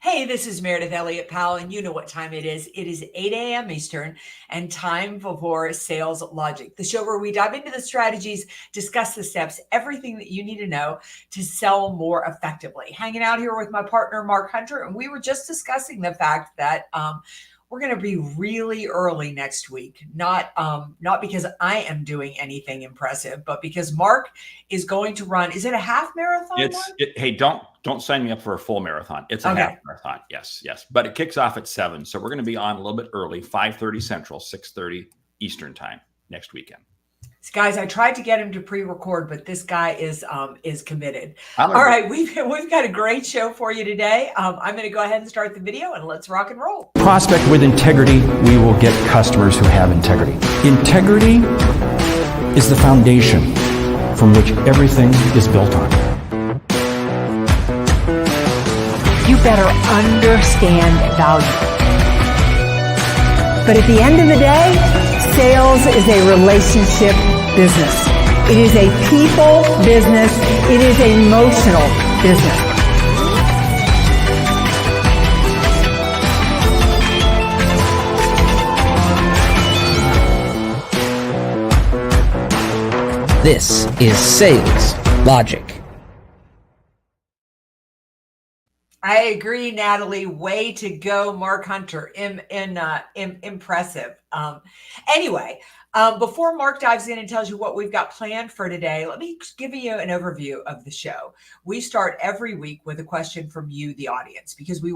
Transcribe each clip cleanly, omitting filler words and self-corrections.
Hey, this is Meridith Elliott Powell, and you know what time it is. It is 8 a.m. Eastern and time for Sales Logic, the show where we dive into the strategies, discuss the steps, everything that you need to know to sell more effectively. Hanging out here with my partner, Mark Hunter, and we were just discussing the fact that we're going to be really early next week, not because I am doing anything impressive, but because Mark is going to run. Is it a half marathon? Hey, don't sign me up for a full marathon. It's a half marathon. Yes. But it kicks off at 7. So we're going to be on a little bit early, 5:30 Central, 6:30 Eastern time next weekend. Guys, I tried to get him to pre-record, but this guy is committed. All right, we've got a great show for you today. I'm going to go ahead and start the video, and let's rock and roll. Prospect with integrity, we will get customers who have integrity. Integrity is the foundation from which everything is built on. You better understand value. But at the end of the day, sales is a relationship business. It is a people business. It is an emotional business. This is Sales Logic. I agree, Natalie. Way to go, Mark Hunter. Impressive. Anyway, before Mark dives in and tells you what we've got planned for today, let me give you an overview of the show. We start every week with a question from you, the audience, because we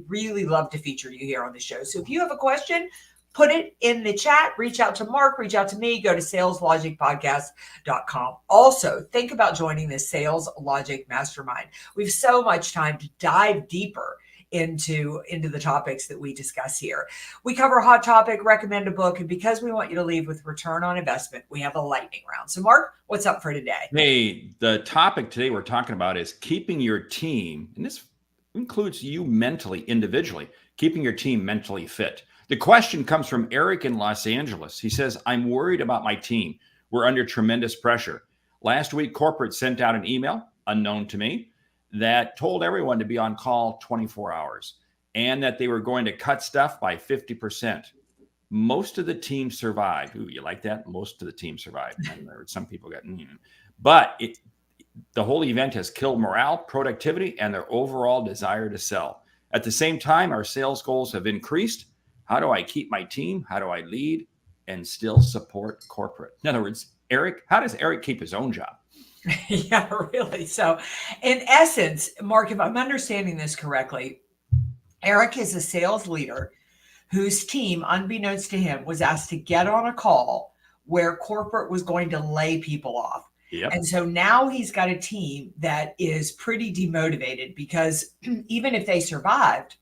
really love to feature you here on the show. So if you have a question, put it in the chat, reach out to Mark, reach out to me, go to saleslogicpodcast.com. Also, think about joining the Sales Logic Mastermind. We have so much time to dive deeper into the topics that we discuss here. We cover a hot topic, recommend a book, and because we want you to leave with return on investment, we have a lightning round. So Mark, what's up for today? Hey, the topic today we're talking about is keeping your team, and this includes you mentally, individually, keeping your team mentally fit. The question comes from Eric in Los Angeles. He says, I'm worried about my team. We're under tremendous pressure. Last week, corporate sent out an email, unknown to me, that told everyone to be on call 24 hours and that they were going to cut stuff by 50%. Most of the team survived. Ooh, you like that? Most of the team survived. I heard some people got, but the whole event has killed morale, productivity, and their overall desire to sell. At the same time, our sales goals have increased. How do I keep my team? How do I lead and still support corporate? In other words, Eric, how does Eric keep his own job? Yeah, really. So in essence, Mark, if I'm understanding this correctly, Eric is a sales leader whose team, unbeknownst to him, was asked to get on a call where corporate was going to lay people off. Yep. And so now he's got a team that is pretty demotivated because even if they survived,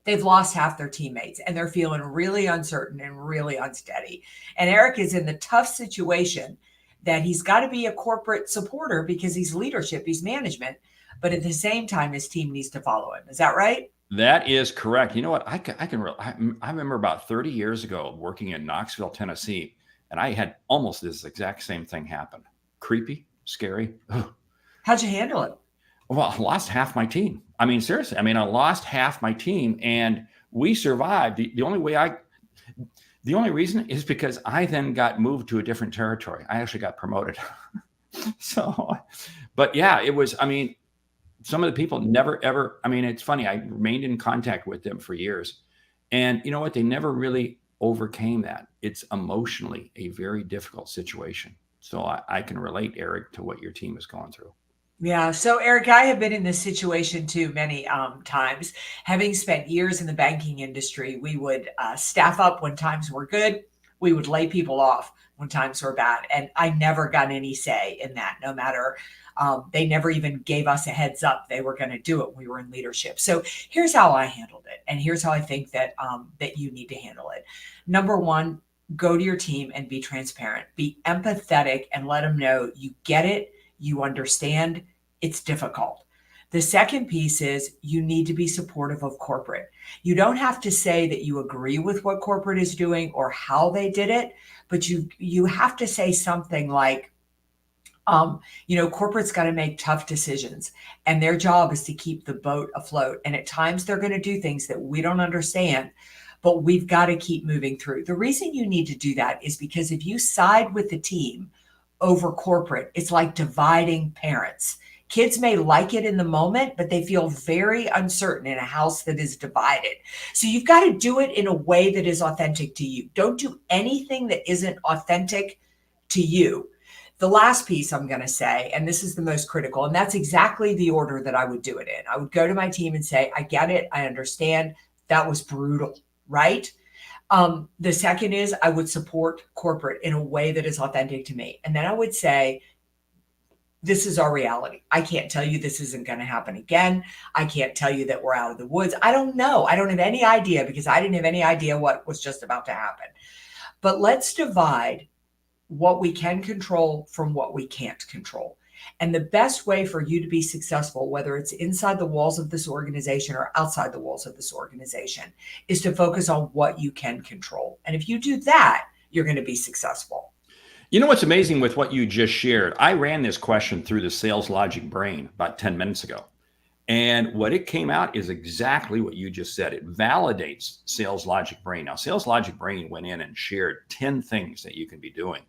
they've lost half their teammates and they're feeling really uncertain and really unsteady. And Eric is in the tough situation that he's got to be a corporate supporter because he's leadership, he's management, but at the same time, his team needs to follow him. Is that right? That is correct. You know what? I remember about 30 years ago working in Knoxville, Tennessee, and I had almost this exact same thing happen. Creepy, scary. Ugh. How'd you handle it? Well, I lost half my team. I mean, seriously, I lost half my team and we survived. The only reason is because I then got moved to a different territory. I actually got promoted. But yeah, it was, some of the people never, ever, it's funny. I remained in contact with them for years and you know what? They never really overcame that. It's emotionally a very difficult situation. So I can relate, Eric, to what your team is going through. Yeah. So, Eric, I have been in this situation too many times. Having spent years in the banking industry, we would staff up when times were good. We would lay people off when times were bad. And I never got any say in that, no matter, they never even gave us a heads up they were going to do it when we were in leadership. So here's how I handled it. And here's how I think that you need to handle it. Number one, go to your team and be transparent, be empathetic and let them know you get it. You understand it's difficult. The second piece is you need to be supportive of corporate. You don't have to say that you agree with what corporate is doing or how they did it, but you have to say something like, Corporate's got to make tough decisions, and their job is to keep the boat afloat. And at times they're going to do things that we don't understand, but we've got to keep moving through. The reason you need to do that is because if you side with the team over corporate, it's like dividing parents. Kids may like it in the moment, but they feel very uncertain in a house that is divided. So you've got to do it in a way that is authentic to you. Don't do anything that isn't authentic to you. The last piece I'm going to say, and this is the most critical, and that's exactly the order that I would do it in. I would go to my team and say, I get it. I understand. That was brutal, right? The second is I would support corporate in a way that is authentic to me. And then I would say, this is our reality. I can't tell you this isn't going to happen again. I can't tell you that we're out of the woods. I don't know. I don't have any idea because I didn't have any idea what was just about to happen. But let's divide what we can control from what we can't control. And the best way for you to be successful, whether it's inside the walls of this organization or outside the walls of this organization, is to focus on what you can control. And if you do that, you're going to be successful. You know what's amazing with what you just shared? I ran this question through the sales logic brain about 10 minutes ago. And what it came out is exactly what you just said. It validates sales logic brain. Now, sales logic brain went in and shared 10 things that you can be doing.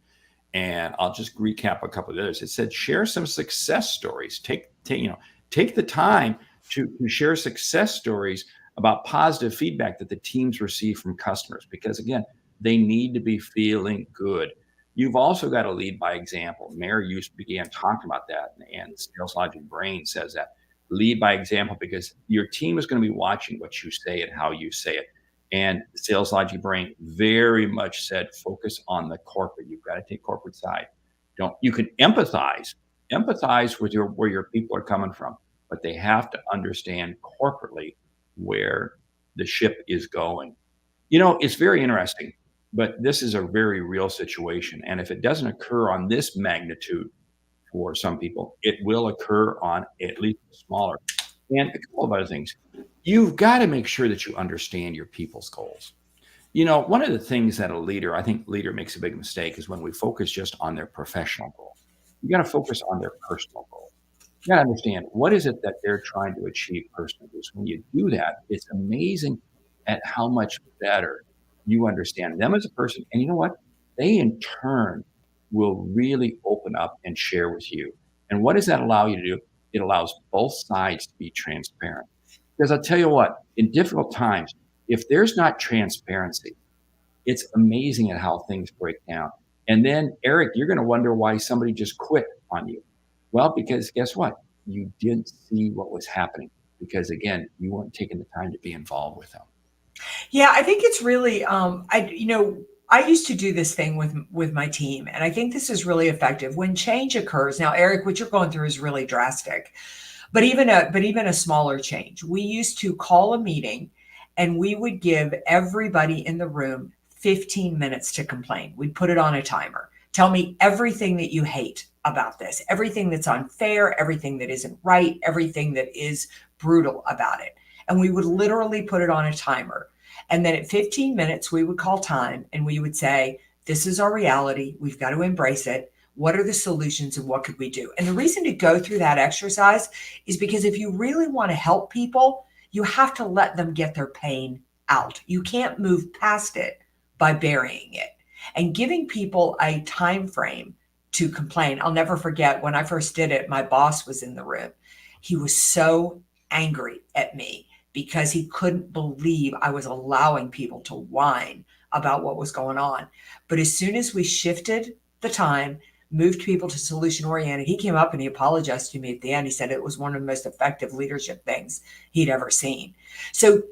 And I'll just recap a couple of others. It said, share some success stories. Take the time to share success stories about positive feedback that the teams receive from customers, because again, they need to be feeling good. You've also got to lead by example. Meridith began talking about that, and Sales Logic Brain says that. Lead by example, because your team is going to be watching what you say and how you say it. And Sales Logic Brain very much said, focus on the corporate. You've got to take corporate side. You can empathize with where your people are coming from, but they have to understand corporately where the ship is going. It's very interesting, but this is a very real situation. And if it doesn't occur on this magnitude for some people, it will occur on at least smaller. And a couple of other things. You've got to make sure that you understand your people's goals. One of the things that I think leader makes a big mistake is when we focus just on their professional goals. You got to focus on their personal goals. You got to understand what is it that they're trying to achieve personally. Because when you do that, it's amazing at how much better you understand them as a person. And you know what? They in turn will really open up and share with you. And what does that allow you to do? It allows both sides to be transparent. Because I'll tell you what, in difficult times, if there's not transparency, it's amazing at how things break down. And then, Eric, you're going to wonder why somebody just quit on you. Well, because guess what? You didn't see what was happening. Because again, you weren't taking the time to be involved with them. Yeah, I think it's really, I used to do this thing with my team, and I think this is really effective. When change occurs, now, Eric, what you're going through is really drastic, but even a smaller change. We used to call a meeting, and we would give everybody in the room 15 minutes to complain. We'd put it on a timer. Tell me everything that you hate about this, everything that's unfair, everything that isn't right, everything that is brutal about it. And we would literally put it on a timer. And then at 15 minutes, we would call time and we would say, this is our reality. We've got to embrace it. What are the solutions and what could we do? And the reason to go through that exercise is because if you really want to help people, you have to let them get their pain out. You can't move past it by burying it. And giving people a time frame to complain. I'll never forget when I first did it, my boss was in the room. He was so angry at me because he couldn't believe I was allowing people to whine about what was going on. But as soon as we shifted the time, moved people to solution oriented, he came up and he apologized to me at the end. He said it was one of the most effective leadership things he'd ever seen. So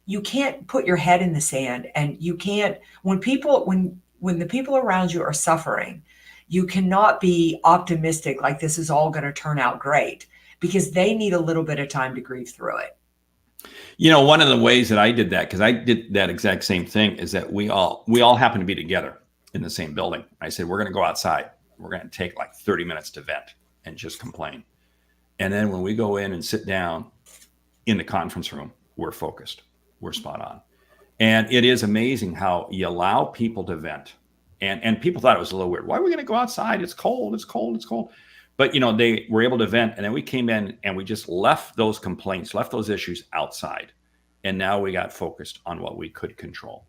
you can't put your head in the sand, and you can't, when the people around you are suffering, you cannot be optimistic like this is all going to turn out great, because they need a little bit of time to grieve through it. One of the ways that I did that, because I did that exact same thing, is that we all happen to be together in the same building. I said, we're going to go outside. We're going to take like 30 minutes to vent and just complain. And then when we go in and sit down in the conference room, we're focused. We're spot on. And it is amazing how you allow people to vent And people thought it was a little weird. Why are we going to go outside? It's cold. It's cold. It's cold. But, they were able to vent. And then we came in and we just left those complaints, left those issues outside. And now we got focused on what we could control.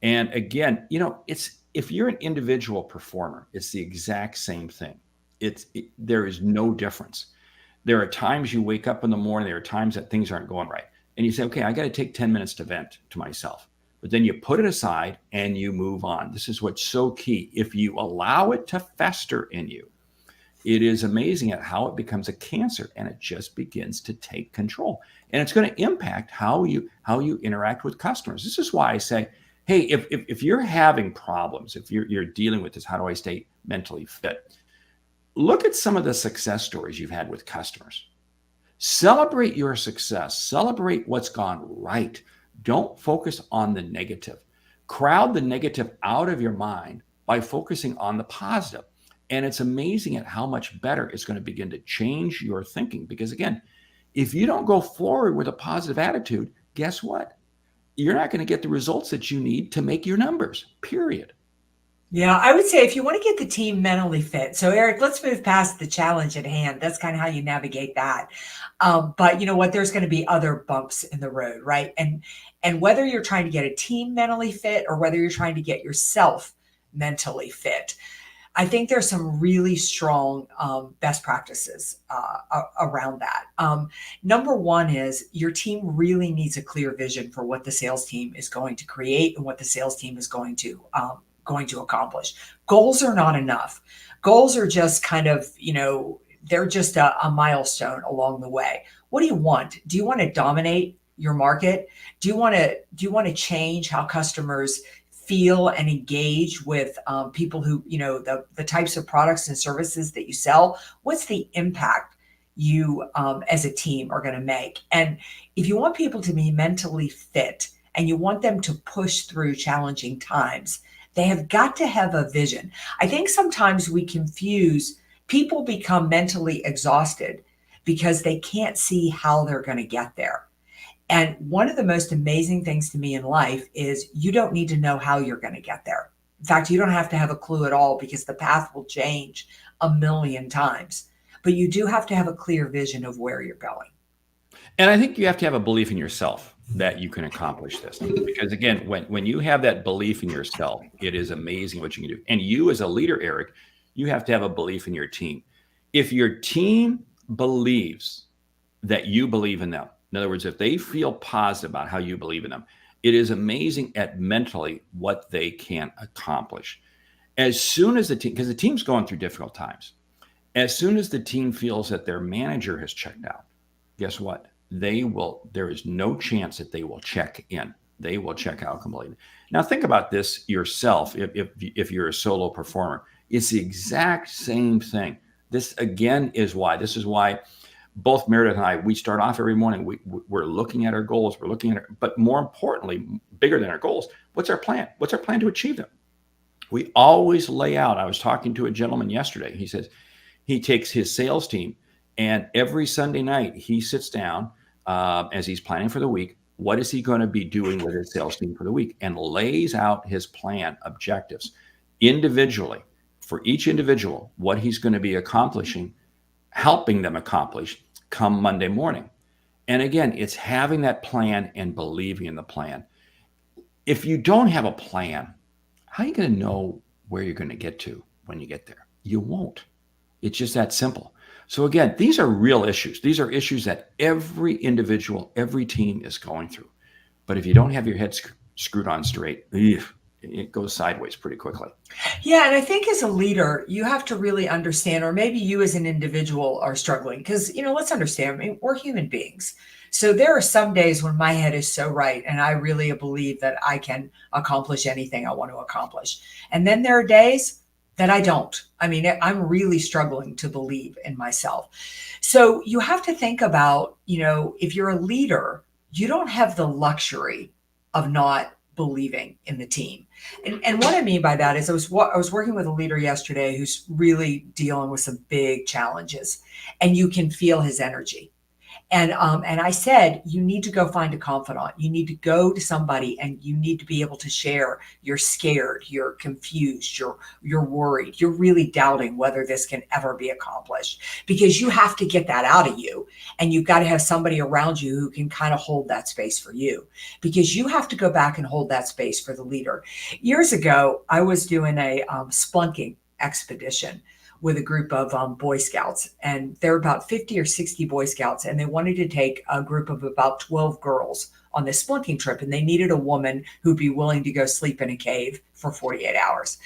And again, if you're an individual performer, it's the exact same thing. There is no difference. There are times you wake up in the morning, there are times that things aren't going right. And you say, okay, I got to take 10 minutes to vent to myself. But then you put it aside and you move on. This is what's so key. If you allow it to fester in you, it is amazing at how it becomes a cancer, and it just begins to take control. And it's going to impact how you interact with customers. This is why I say, hey, if you're having problems, if you're dealing with this, how do I stay mentally fit? Look at some of the success stories you've had with customers. Celebrate your success. Celebrate what's gone right. Don't focus on the negative. Crowd the negative out of your mind by focusing on the positive. And it's amazing at how much better it's going to begin to change your thinking. Because again, if you don't go forward with a positive attitude, guess what? You're not going to get the results that you need to make your numbers, period. Yeah, I would say if you want to get the team mentally fit. So Eric, let's move past the challenge at hand. That's kind of how you navigate that. But you know what? There's going to be other bumps in the road, right? And whether you're trying to get a team mentally fit or whether you're trying to get yourself mentally fit, I think there's some really strong best practices around that. Number one is your team really needs a clear vision for what the sales team is going to create and what the sales team is going to accomplish. Goals are not enough. Goals are just kind of, they're just a milestone along the way. What do you want? Do you want to dominate your market? Do you want to change how customers feel and engage with people who, the types of products and services that you sell? What's the impact you as a team are going to make? And if you want people to be mentally fit and you want them to push through challenging times, they have got to have a vision. I think sometimes we confuse, people become mentally exhausted because they can't see how they're going to get there. And one of the most amazing things to me in life is you don't need to know how you're going to get there. In fact, you don't have to have a clue at all because the path will change a million times. But you do have to have a clear vision of where you're going. And I think you have to have a belief in yourself that you can accomplish this. Because again, when you have that belief in yourself, it is amazing what you can do. And you as a leader, Eric, you have to have a belief in your team. If your team believes that you believe in them, in other words, if they feel positive about how you believe in them, it is amazing at mentally what they can accomplish. As soon as the team, because the team's going through difficult times, as soon as the team feels that their manager has checked out, guess what? There is no chance that they will check in. They will check out completely. Now think about this yourself. If you're a solo performer, it's the exact same thing. This is why both Meridith and I, we start off every morning. We're looking at our goals. But more importantly, bigger than our goals, what's our plan? What's our plan to achieve them? We always lay out. I was talking to a gentleman yesterday. He says he takes his sales team, and every Sunday night he sits down as he's planning for the week. What is he going to be doing with his sales team for the week? And lays out his plan, objectives, individually, for each individual, what he's going to be accomplishing, helping them accomplish come Monday morning. And again, it's having that plan and believing in the plan. If you don't have a plan, how are you going to know where you're going to get to when you get there? You won't. It's just that simple. So again, these are real issues. These are issues that every individual, every team is going through. But if you don't have your head screwed on straight, it goes sideways pretty quickly. Yeah. And I think as a leader, you have to really understand, or maybe you as an individual are struggling because, let's understand, we're human beings. So there are some days when my head is so right and I really believe that I can accomplish anything I want to accomplish. And then there are days that I don't. I'm really struggling to believe in myself. So you have to think about, if you're a leader, you don't have the luxury of not believing in the team. And what I mean by that is I was working with a leader yesterday who's really dealing with some big challenges, and you can feel his energy. And I said, you need to go find a confidant. You need to go to somebody and you need to be able to share. You're scared, you're confused, you're worried, you're really doubting whether this can ever be accomplished, because you have to get that out of you. And you've got to have somebody around you who can kind of hold that space for you, because you have to go back and hold that space for the leader. Years ago, I was doing a splunking expedition with a group of Boy Scouts, and there were about 50 or 60 Boy Scouts, and they wanted to take a group of about 12 girls on this splunking trip, and they needed a woman who'd be willing to go sleep in a cave for 48 hours.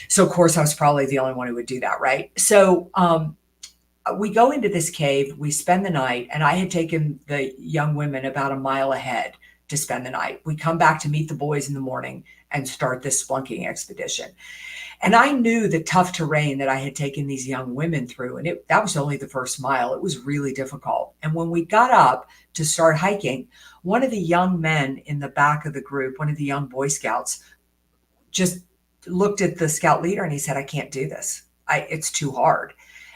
So, of course, I was probably the only one who would do that, right? So we go into this cave, we spend the night, and I had taken the young women about a mile ahead to spend the night. We come back to meet the boys in the morning and start this splunking expedition. And I knew the tough terrain that I had taken these young women through. And that was only the first mile. It was really difficult. And when we got up to start hiking, one of the young men in the back of the group, one of the young Boy Scouts, just looked at the scout leader and he said, I can't do this. It's too hard.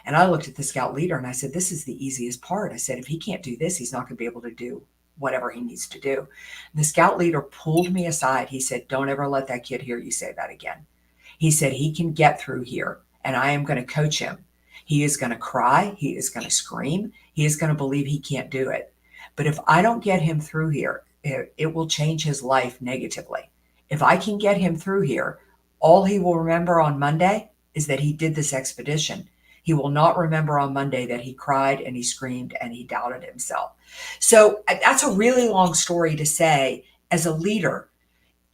And I looked at the scout leader and I said, this is the easiest part. I said, if he can't do this, he's not going to be able to do whatever he needs to do. And the scout leader pulled me aside. He said, don't ever let that kid hear you say that again. He said, he can get through here and I am going to coach him. He is going to cry. He is going to scream. He is going to believe he can't do it. But if I don't get him through here, it will change his life negatively. If I can get him through here, all he will remember on Monday is that he did this expedition. He will not remember on Monday that he cried and he screamed and he doubted himself. So that's a really long story to say, as a leader,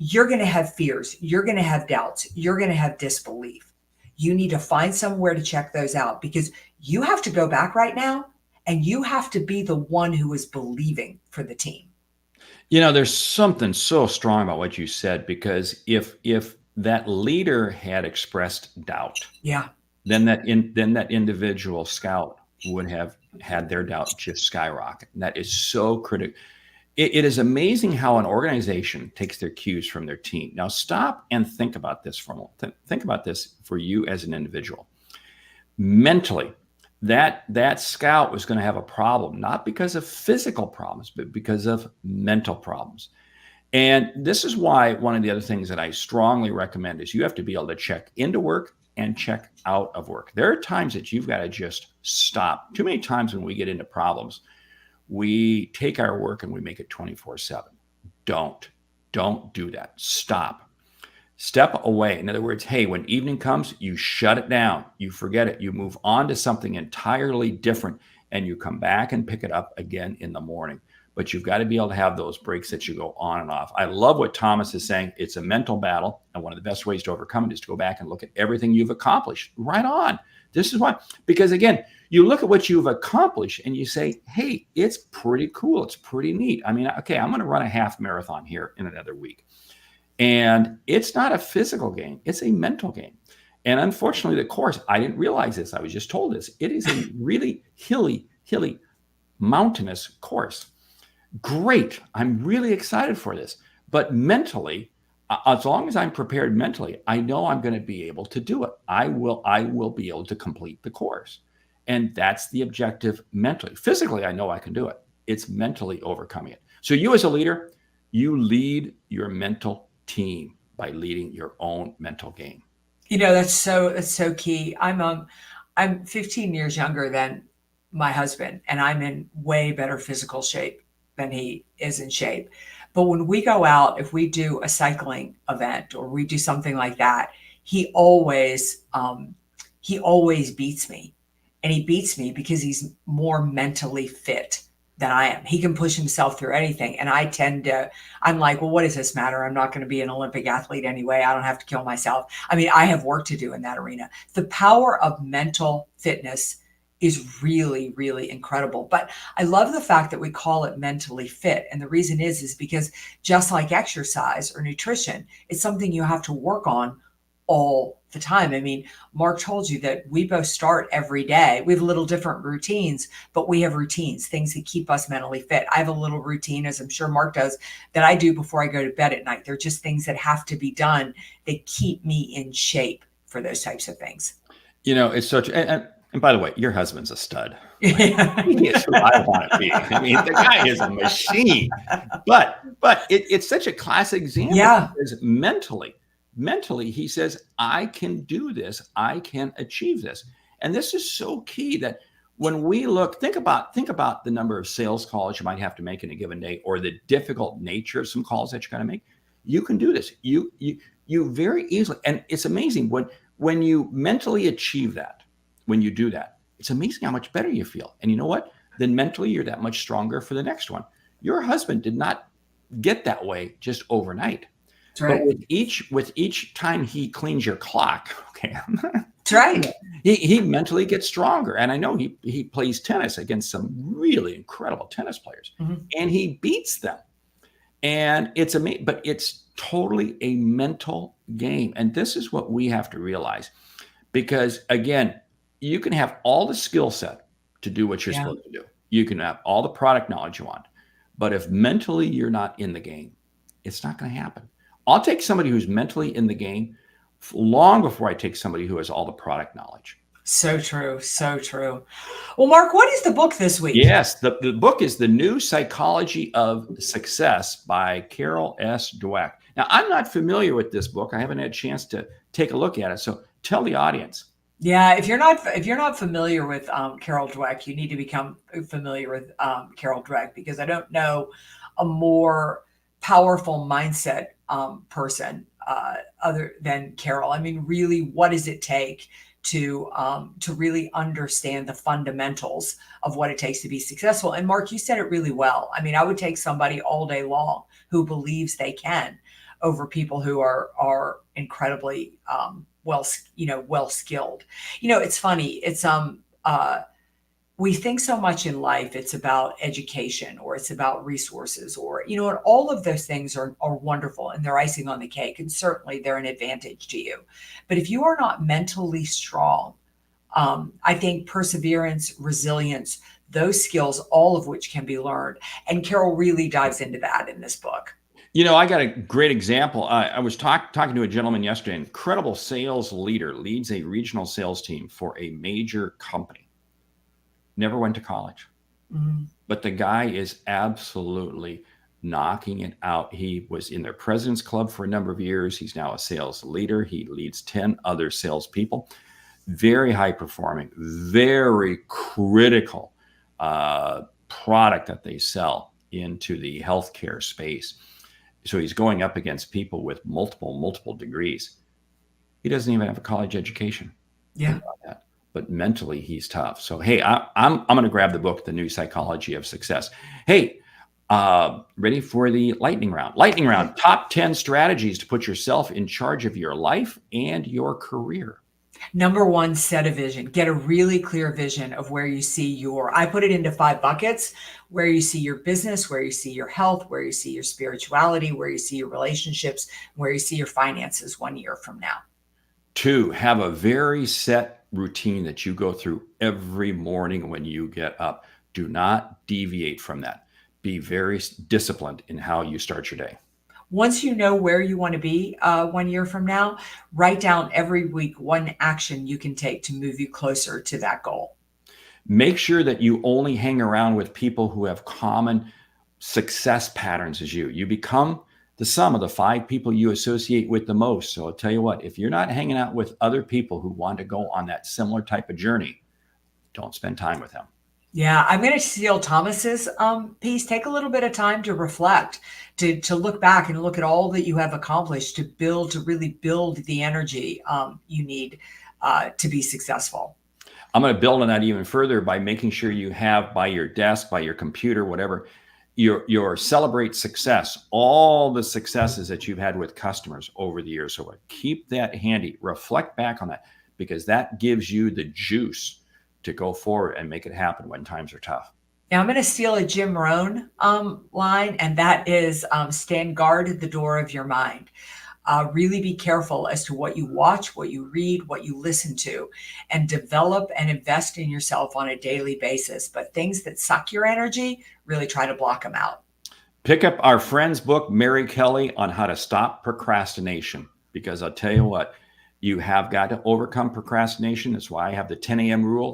you're going to have fears. You're going to have doubts. You're going to have disbelief. You need to find somewhere to check those out, because you have to go back right now and you have to be the one who is believing for the team. There's something so strong about what you said, because if that leader had expressed doubt, yeah, then that individual scout would have had their doubt just skyrocket. And that is so critical. It is amazing how an organization takes their cues from their team. Now, stop and think about this for a moment. Think about this for you as an individual. Mentally, that scout was going to have a problem, not because of physical problems, but because of mental problems. And this is why one of the other things that I strongly recommend is you have to be able to check into work and check out of work. There are times that you've got to just stop. Too many times when we get into problems, we take our work and we make it 24/7. Don't do that. Stop. Step away. In other words, hey, when evening comes, you shut it down. You forget it. You move on to something entirely different, and you come back and pick it up again in the morning. But you've got to be able to have those breaks that you go on and off. I love what Thomas is saying. It's a mental battle, and one of the best ways to overcome it is to go back and look at everything you've accomplished. Right on. This is why. Because again, you look at what you've accomplished and you say, hey, it's pretty cool. It's pretty neat. I mean, okay, I'm going to run a half marathon here in another week. And it's not a physical game. It's a mental game. And unfortunately, the course, I didn't realize this. I was just told this. It is a really hilly, mountainous course. Great. I'm really excited for this. But mentally, as long as I'm prepared mentally, I know I'm going to be able to do it. I will be able to complete the course. And that's the objective mentally. Physically, I know I can do it. It's mentally overcoming it. So you as a leader, you lead your mental team by leading your own mental game. That's so key. I'm 15 years younger than my husband, and I'm in way better physical shape than he is in shape. But when we go out, if we do a cycling event or we do something like that, he always beats me. And he beats me because he's more mentally fit than I am. He can push himself through anything. And I'm like, well, what does this matter? I'm not going to be an Olympic athlete anyway. I don't have to kill myself. I mean, I have work to do in that arena. The power of mental fitness is really, really incredible. But I love the fact that we call it mentally fit. And the reason is because just like exercise or nutrition, it's something you have to work on all the time. I mean, Mark told you that we both start every day. We have a little different routines, but we have routines, things that keep us mentally fit. I have a little routine, as I'm sure Mark does, that I do before I go to bed at night. They're just things that have to be done that keep me in shape for those types of things. It's such, and by the way, your husband's a stud. Yeah. He is who I want to be. I mean, the guy is a machine. But it's such a classic example. Yeah. Because mentally, he says, I can do this. I can achieve this. And this is so key that when we think about the number of sales calls you might have to make in a given day, or the difficult nature of some calls that you're going to make. You can do this. You very easily, and it's amazing when you mentally achieve that. When you do that, it's amazing how much better you feel. And you know what? Then mentally, you're that much stronger for the next one. Your husband did not get that way just overnight. That's right. But with each time he cleans your clock, okay, That's right. he mentally gets stronger. And I know he plays tennis against some really incredible tennis players, and he beats them. And it's amazing, but it's totally a mental game. And this is what we have to realize, because again, you can have all the skill set to do what you're supposed to do. You can have all the product knowledge you want, but if mentally you're not in the game, it's not going to happen. I'll take somebody who's mentally in the game long before I take somebody who has all the product knowledge. So true. So true. Well, Mark, what is the book this week? Yes, the book is The New Psychology of Success by Carol S. Dweck. Now, I'm not familiar with this book. I haven't had a chance to take a look at it. So tell the audience. Yeah, if you're not familiar with Carol Dweck, you need to become familiar with Carol Dweck, because I don't know a more powerful mindset person other than Carol. I mean, really, what does it take to really understand the fundamentals of what it takes to be successful? And Mark, you said it really well. I mean, I would take somebody all day long who believes they can over people who are incredibly well skilled. It's funny. It's we think so much in life it's about education, or it's about resources, or and all of those things are wonderful, and they're icing on the cake, and certainly they're an advantage to you. But if you are not mentally strong, I think perseverance, resilience, those skills, all of which can be learned, and Carol really dives into that in this book. I got a great example. I was talking to a gentleman yesterday, an incredible sales leader, leads a regional sales team for a major company. Never went to college, but the guy is absolutely knocking it out. He was in their president's club for a number of years. He's now a sales leader. He leads 10 other salespeople. Very high performing, very critical product that they sell into the healthcare space. So he's going up against people with multiple degrees. He doesn't even have a college education. Yeah. But mentally he's tough. So, hey, I'm going to grab the book, The New Psychology of Success. Hey, ready for the lightning round. Lightning round, top 10 strategies to put yourself in charge of your life and your career. Number one, set a vision. Get a really clear vision of where you see I put it into 5 buckets: where you see your business, where you see your health, where you see your spirituality, where you see your relationships, where you see your finances 1 year from now. 2, have a very set routine that you go through every morning when you get up. Do not deviate from that. Be very disciplined in how you start your day. Once you know where you want to be 1 year from now, write down every week one action you can take to move you closer to that goal. Make sure that you only hang around with people who have common success patterns as you. You become the sum of the 5 people you associate with the most. So I'll tell you what, if you're not hanging out with other people who want to go on that similar type of journey, don't spend time with them. Yeah, I'm going to steal Thomas's piece. Take a little bit of time to reflect, to look back and look at all that you have accomplished, to really build the energy you need to be successful. I'm going to build on that even further by making sure you have by your desk, by your computer, whatever, your celebrate success, all the successes that you've had with customers over the years. So keep that handy, reflect back on that, because that gives you the juice to go forward and make it happen when times are tough. Now I'm going to steal a Jim Rohn line, and that is stand guard at the door of your mind. Really be careful as to what you watch, what you read, what you listen to, and develop and invest in yourself on a daily basis. But things that suck your energy, really try to block them out. Pick up our friend's book, Mary Kelly, on how to stop procrastination, because I'll tell you what, You have got to overcome procrastination. That's why I have the 10 a.m. rule.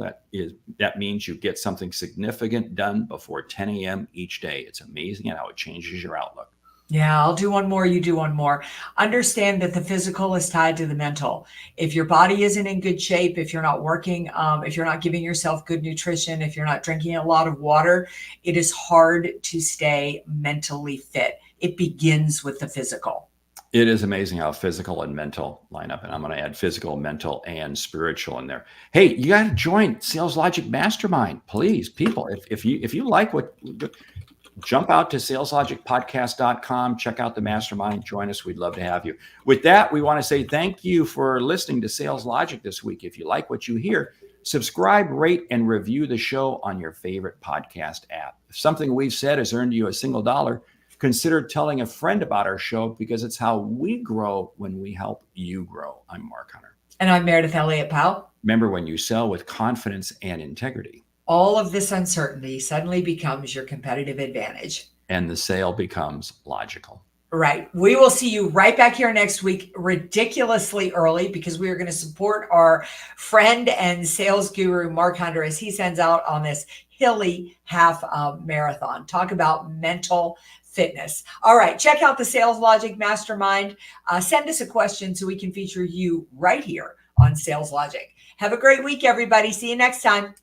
That means you get something significant done before 10 a.m. each day. It's amazing how it changes your outlook. Yeah, I'll do one more. You do one more. Understand that the physical is tied to the mental. If your body isn't in good shape, if you're not working, if you're not giving yourself good nutrition, if you're not drinking a lot of water, it is hard to stay mentally fit. It begins with the physical. It is amazing how physical and mental line up. And I'm going to add physical, mental, and spiritual in there. Hey, you got to join Sales Logic Mastermind, please, people. If you like what, jump out to saleslogicpodcast.com, check out the mastermind, join us. We'd love to have you. With that, we want to say thank you for listening to Sales Logic this week. If you like what you hear, subscribe, rate, and review the show on your favorite podcast app. If something we've said has earned you a single dollar, consider telling a friend about our show, because it's how we grow when we help you grow. I'm Mark Hunter. And I'm Meridith Elliott Powell. Remember, when you sell with confidence and integrity, all of this uncertainty suddenly becomes your competitive advantage. And the sale becomes logical. Right. We will see you right back here next week, ridiculously early, because we are going to support our friend and sales guru, Mark Hunter, as he sends out on this hilly half marathon. Talk about mental fitness. All right. Check out the Sales Logic Mastermind. Send us a question so we can feature you right here on Sales Logic. Have a great week, everybody. See you next time.